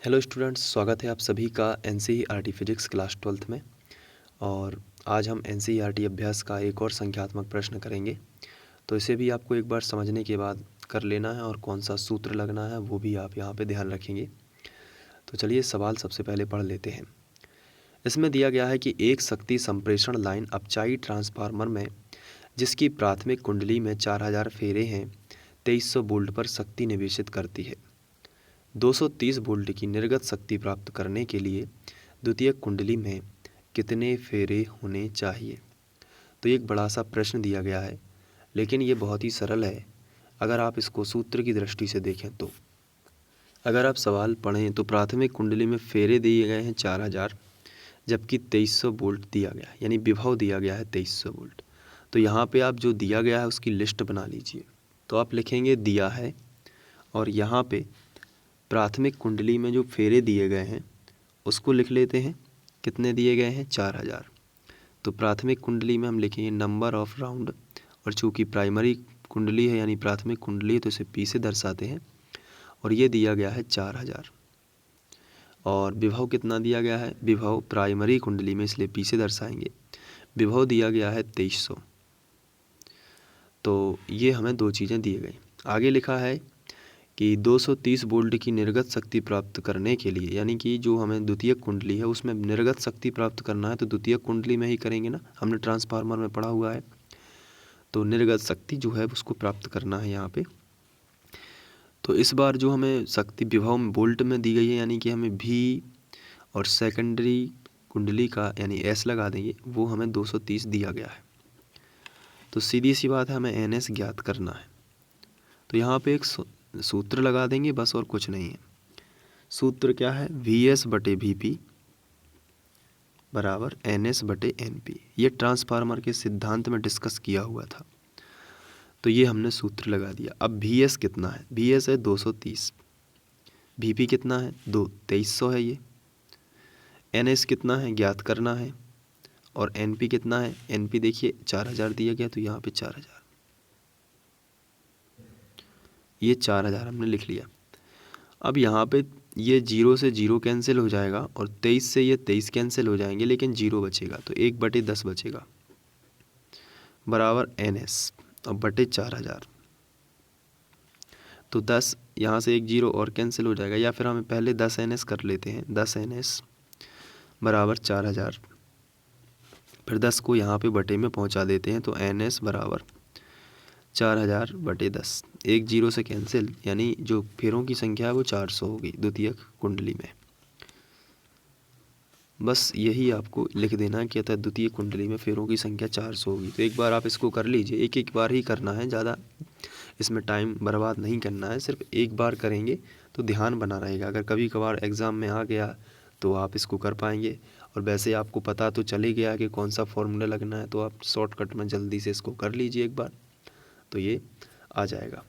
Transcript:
Hello students, स्वागत है आप सभी का एनसीईआरटी फिजिक्स क्लास 12th में। और आज हम एनसीईआरटी अभ्यास का एक और संख्यात्मक प्रश्न करेंगे। तो इसे भी आपको एक बार समझने के बाद कर लेना है और कौन सा सूत्र लगना है वो भी आप यहाँ पे ध्यान रखेंगे। तो चलिए सवाल सबसे पहले पढ़ लेते हैं। इसमें दिया गया है कि एक शक्ति संप्रेषण लाइन अपचाई ट्रांसफार्मर में जिसकी प्राथमिक कुंडली में 4000 फेरे हैं 2300 वोल्ट पर शक्ति निवेशित करती है। 230 वोल्ट की निर्गत शक्ति प्राप्त करने के लिए द्वितीयक कुंडली में कितने फेरे होने चाहिए। तो ये एक बड़ा सा प्रश्न दिया गया है, लेकिन ये बहुत ही सरल है अगर आप इसको सूत्र की दृष्टि से देखें तो। अगर आप सवाल पढ़ें तो प्राथमिक कुंडली में फेरे दिए गए हैं 4000, जबकि 2300 वोल्ट दिया गया है, यानी विभव दिया गया है 2300 वोल्ट। तो यहाँ पे आप जो दिया गया है उसकी लिस्ट बना लीजिए। तो आप लिखेंगे दिया है, और यहाँ पे प्राथमिक कुंडली में जो फेरे दिए गए हैं उसको लिख लेते हैं। कितने दिए गए हैं? 4000। तो प्राथमिक कुंडली में हम लिखेंगे नंबर ऑफ राउंड, और चूँकि प्राइमरी कुंडली है यानी प्राथमिक कुंडली है तो इसे पी से दर्शाते हैं, और ये दिया गया है 4000। और विभव कितना दिया गया है? विभव प्राइमरी कुंडली में इसलिए पी से दर्शाएंगे। विभव दिया गया है 2300। तो ये हमें दो चीज़ें दिए गई। आगे लिखा है कि 230 वोल्ट की निर्गत शक्ति प्राप्त करने के लिए, यानी कि जो हमें द्वितीयक कुंडली है उसमें निर्गत शक्ति प्राप्त करना है तो द्वितीयक कुंडली में ही करेंगे ना, हमने ट्रांसफार्मर में पढ़ा हुआ है। तो निर्गत शक्ति जो है उसको प्राप्त करना है यहाँ पे। तो इस बार जो हमें शक्ति विभव में वोल्ट में दी गई है, यानी कि हमें भी और सेकेंडरी कुंडली का यानी एस लगा देंगे, वो हमें 230 दिया गया है। तो सीधी सी बात है, हमें एन एस ज्ञात करना है। तो यहाँ पे एक सूत्र लगा देंगे बस, और कुछ नहीं है। सूत्र क्या है? वी एस बटे वी पी बराबर एन एस बटे एन पी। ये ट्रांसफार्मर के सिद्धांत में डिस्कस किया हुआ था, तो ये हमने सूत्र लगा दिया। अब वी एस कितना है? वी एस है 230। वी पी कितना है? 2300 है ये। एन एस कितना है ज्ञात करना है, और एन पी कितना है? एन पी देखिए 4000 दिया गया, तो यहाँ पे 4000, ये 4000 हमने लिख लिया। अब यहाँ पे ये 0 से 0 कैंसिल हो जाएगा, और 23 से ये 23 कैंसिल हो जाएंगे, लेकिन 0 बचेगा, तो 1/10 बचेगा बराबर एन एस और बटे 4000। तो 10, यहाँ से एक 0 और कैंसिल हो जाएगा, या फिर हमें पहले 10 एन एस कर लेते हैं। 10 एन एस बराबर 4000, फिर 10 को यहाँ पे बटे में पहुँचा देते हैं, तो एन एस बराबर 4000 बटे 10। एक 0 से कैंसिल, यानी जो फेरों की संख्या है वो 400 होगी द्वितीयक कुंडली में। बस यही आपको लिख देना है कि अतः द्वितीय कुंडली में फेरों की संख्या 400 होगी। तो एक बार आप इसको कर लीजिए, एक एक बार ही करना है, ज़्यादा इसमें टाइम बर्बाद नहीं करना है। सिर्फ एक बार करेंगे तो ध्यान बना रहेगा। अगर कभी कभार एग्ज़ाम में आ गया तो आप इसको कर पाएंगे, और वैसे आपको पता तो चल ही गया कि कौन सा फॉर्मूला लगना है, तो आप शॉर्टकट में जल्दी से इसको कर लीजिए एक बार, तो ये आ जाएगा।